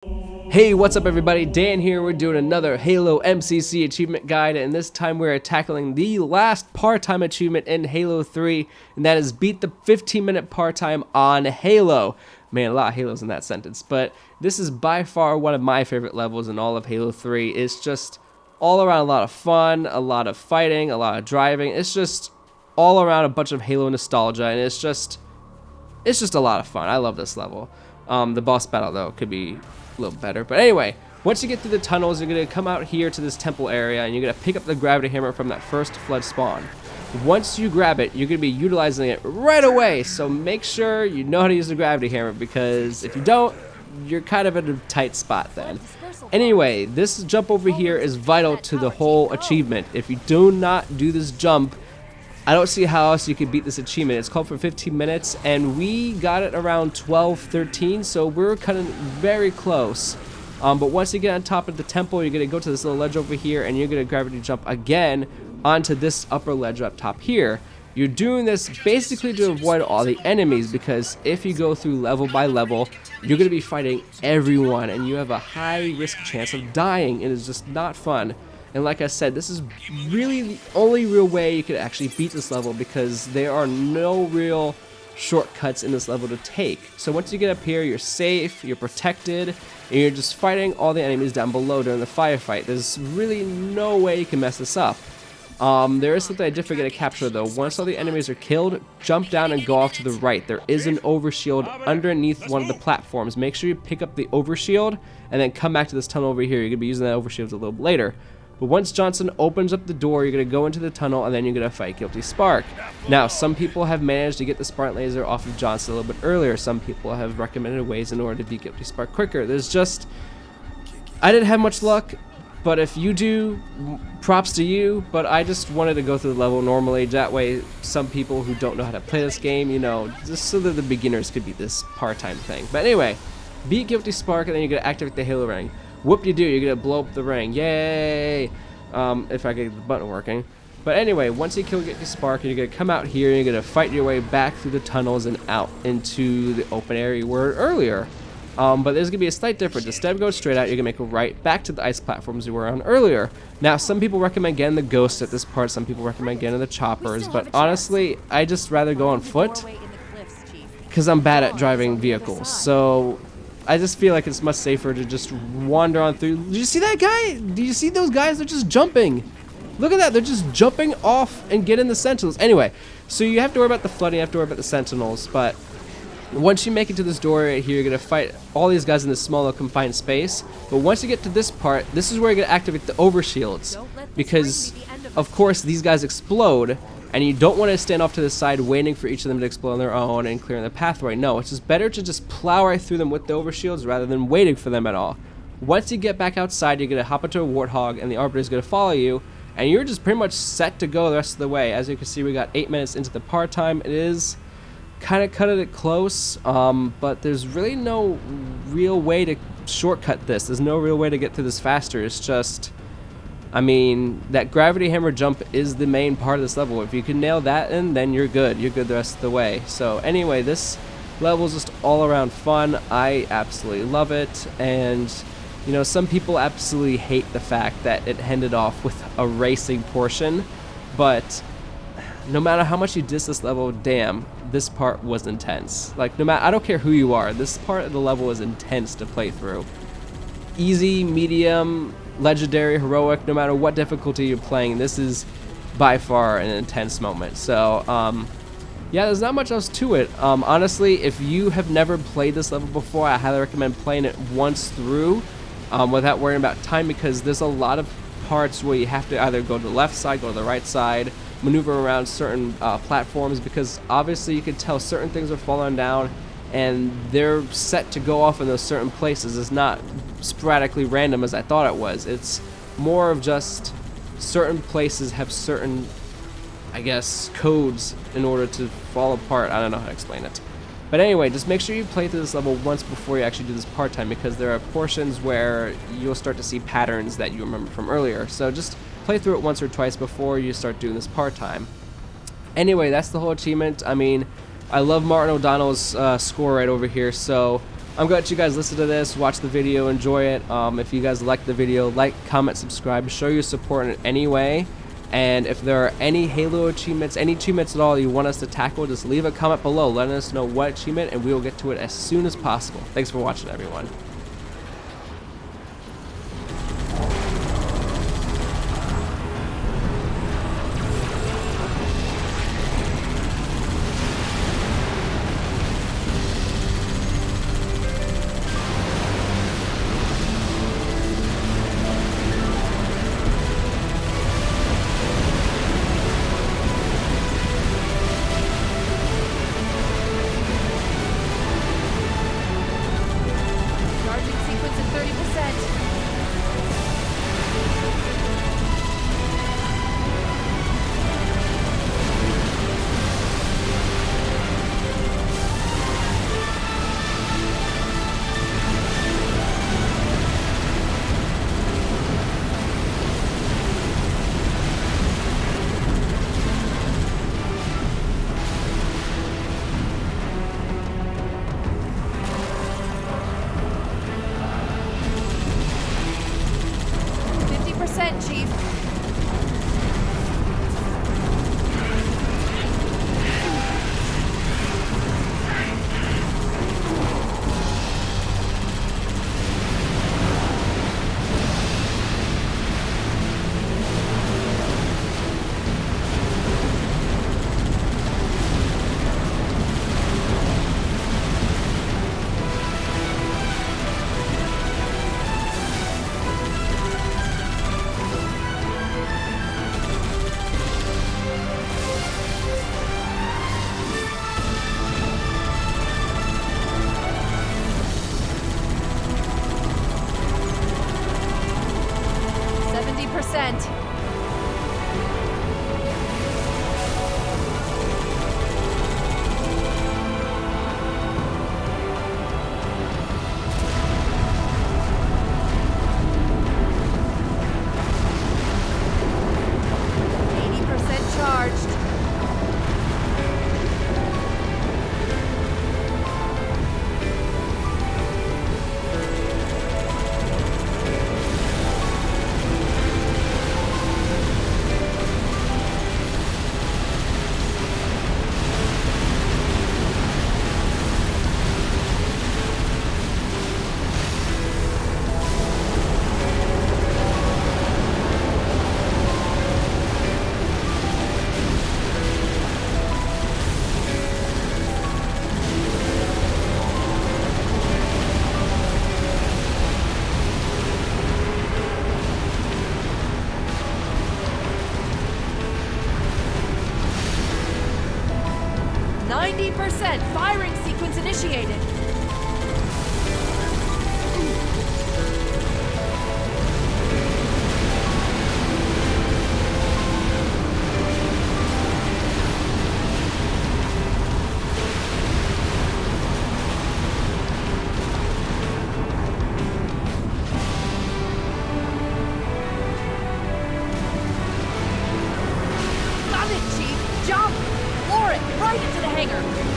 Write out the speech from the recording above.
Hey, what's up everybody? Dan here. We're doing another Halo MCC achievement guide, and this time we're tackling the last part-time achievement in Halo 3, and that is beat the 15-minute part-time on Halo. Man, a lot of Halos in that sentence, but this is by far one of my favorite levels in all of Halo 3. It's just all around a lot of fun, a lot of fighting, a lot of driving. It's just all around a bunch of Halo nostalgia, and it's just a lot of fun. I love this level. The boss battle, though, could be a little better. But anyway, once you get through the tunnels, you're going to come out here to this temple area, and you're going to pick up the gravity hammer from that first flood spawn. Once you grab it, you're going to be utilizing it right away. So make sure you know how to use the gravity hammer, because if you don't, you're kind of in a tight spot then. Anyway, this jump over here is vital to the whole achievement. If you do not do this jump, I don't see how else you could beat this achievement. It's called for 15 minutes, and we got it around 12-13, so we're kind of very close. But once you get on top of the temple, you're going to go to this little ledge over here, and you're going to gravity jump again onto this upper ledge up top here. You're doing this basically to avoid all the enemies, because if you go through level by level, you're going to be fighting everyone, and you have a high risk chance of dying. It is just not fun. And like I said, this is really the only real way you could actually beat this level, because there are no real shortcuts in this level to take. So once you get up here, you're safe, you're protected, and you're just fighting all the enemies down below during the firefight. There's really no way you can mess this up. There is something I did forget to capture though. Once all the enemies are killed, jump down and go off to the right. There is an overshield underneath one of the platforms. Make sure you pick up the overshield and then come back to this tunnel over here. You're going to be using that overshield a little bit later. But once Johnson opens up the door, you're going to go into the tunnel, and then you're going to fight Guilty Spark. Now, some people have managed to get the Spark Laser off of Johnson a little bit earlier. Some people have recommended ways in order to beat Guilty Spark quicker. I didn't have much luck, but if you do, props to you. But I just wanted to go through the level normally. That way, some people who don't know how to play this game, just so that the beginners could beat this part-time thing. But anyway, beat Guilty Spark, and then you're going to activate the Halo Ring. Whoop-de-doo, you're going to blow up the ring. Yay! If I get the button working. But anyway, once you kill Guilty Spark, you're going to come out here, and you're going to fight your way back through the tunnels and out into the open area you were earlier. But there's going to be a slight difference. Instead of going straight out, you're going to make a right back to the ice platforms you were on earlier. Now, some people recommend getting the ghosts at this part. Some people recommend getting the choppers. But honestly, I just rather go on foot, because I'm bad at driving vehicles. So I just feel like it's much safer to just wander on through. Did you see that guy? Do you see those guys? They're just jumping. Look at that. They're just jumping off and getting the sentinels. Anyway, so you have to worry about the flooding. You have to worry about the sentinels. But once you make it to this door right here, you're going to fight all these guys in this small little confined space. But once you get to this part, this is where you're going to activate the overshields. Because, of course, these guys explode, and you don't want to stand off to the side waiting for each of them to explode on their own and clearing the pathway. No, it's just better to just plow right through them with the overshields rather than waiting for them at all. Once you get back outside, you're going to hop into a Warthog, and the Arbiter is going to follow you, and you're just pretty much set to go the rest of the way. As you can see, we got 8 minutes into the part time. It is kind of cutting it close, but there's really no real way to shortcut this. There's no real way to get through this faster. It's just, I mean, that gravity hammer jump is the main part of this level. If you can nail that in, then you're good. You're good the rest of the way. So anyway, this level is just all around fun. I absolutely love it. And, some people absolutely hate the fact that it ended off with a racing portion. But no matter how much you diss this level, damn, this part was intense. Like, I don't care who you are, this part of the level is intense to play through. Easy, medium, legendary, heroic, no matter what difficulty you're playing, this is by far an intense moment. So yeah, there's not much else to it. Honestly, if you have never played this level before, I highly recommend playing it once through without worrying about time, because there's a lot of parts where you have to either go to the left side, go to the right side, maneuver around certain platforms, because obviously you can tell certain things are falling down and they're set to go off in those certain places. It's not sporadically random as I thought it was. It's more of just certain places have certain, I guess, codes in order to fall apart. I don't know how to explain it. But anyway, just make sure you play through this level once before you actually do this part-time, because there are portions where you'll start to see patterns that you remember from earlier. So just play through it once or twice before you start doing this part-time. Anyway, that's the whole achievement. I mean, I love Martin O'Donnell's score right over here, so I'm glad you guys listen to this, watch the video, enjoy it. If you guys like the video, like, comment, subscribe, show your support in any way. And if there are any Halo achievements, any achievements at all you want us to tackle, just leave a comment below, letting us know what achievement, and we will get to it as soon as possible. Thanks for watching, everyone. Chief. Percent. Charged. Firing sequence initiated. Got it, Chief. Jump! Floor it right into the hangar.